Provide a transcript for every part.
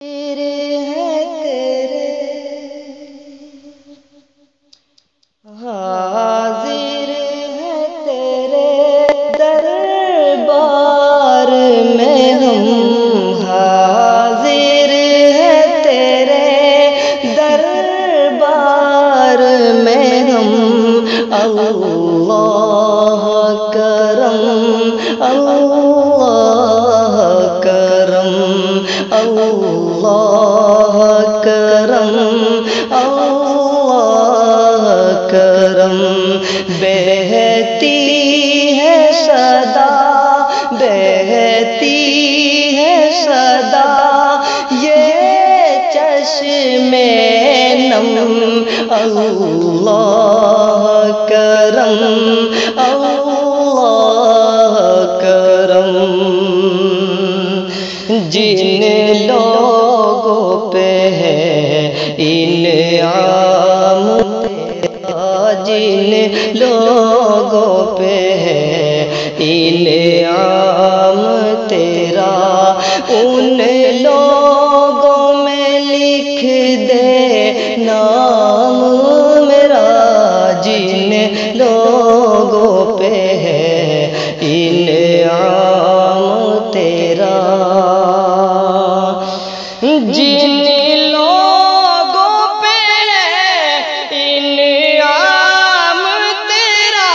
تیرے ہیں تیرے حاضر ہے تیرے دربار میں ہم حاضر ہے تیرے دربار میں ہم اللہ کرم اللہ کرم اللہ کرم اللہ کرم بہتی ہے صدا بہتی ہے صدا یہ چشمے نم اللہ کرم اللہ کرم جن لوگوں پہ ہے انعام تیرا جن لوگوں پہ ہے انعام تیرا ان لوگوں میں لکھ دے نام میرا جن لوگوں پہ ہے انعام تیرا جن لوگوں پہ انعام تیرا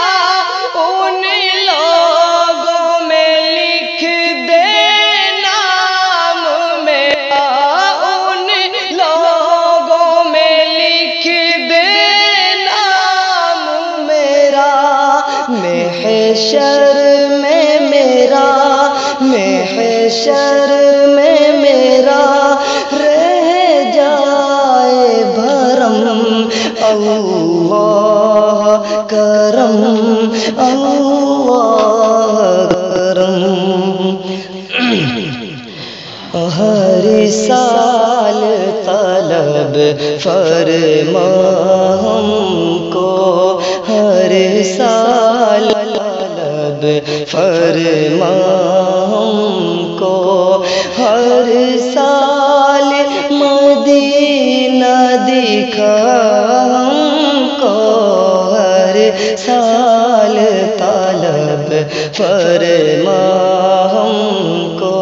ان لوگوں میں لکھ دے نام میرا ان لوگوں میں لکھ دے نام میرا محشر میں میرا محشر میں میرا رہ جائے بھرم اللہ کرم اللہ کرم ہر سال طلب فرما ہم کو ہر سال طلب فرما ہم کو ہر سال مدینہ دکھا ہم کو ہر سال طلب فرما ہم کو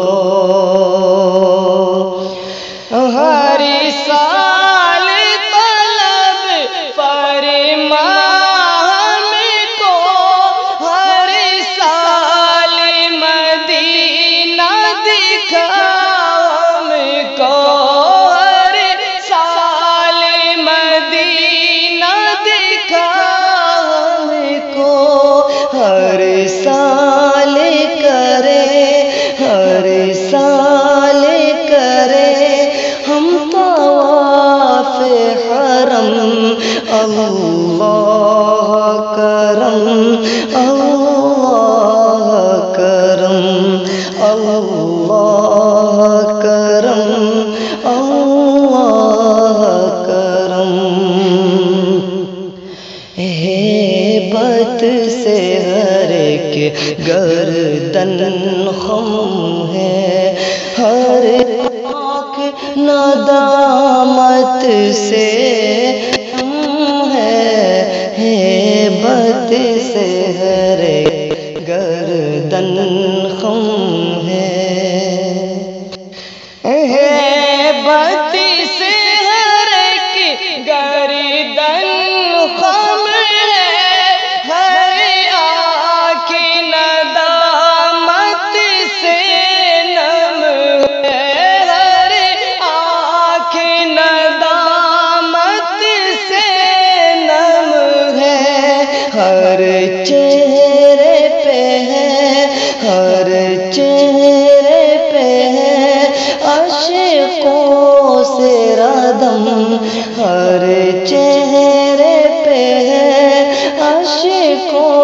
ہر سال طلب فرما ہم کو ہر سال مدینہ دکھا ہم کو ہر سال مدینہ دکھا ہم کو ہر سال کرے ہر سال کرے ہم طواف حرم اللہ کرم اللہ کرم اللہ کرم اللہ کرم ہیبت سے ہر ایک گردن خم ہے ہر آنکھ ندامت سے ہم ہے ہیبت سے ہر ایک گردن خم ہے ہیبت سے ہر ایک گردن خم ہے ہر آنکھ ندامت سے نم ہے ہر آنکھ ندامت سے نم ہے ہر چہرے پہ ہے ہر چہرے پہ ہے عاشقوں سے ردم ہر چہرے پہ ہے عاشقوں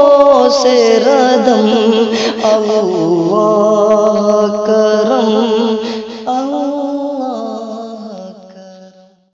سے ردم اللہ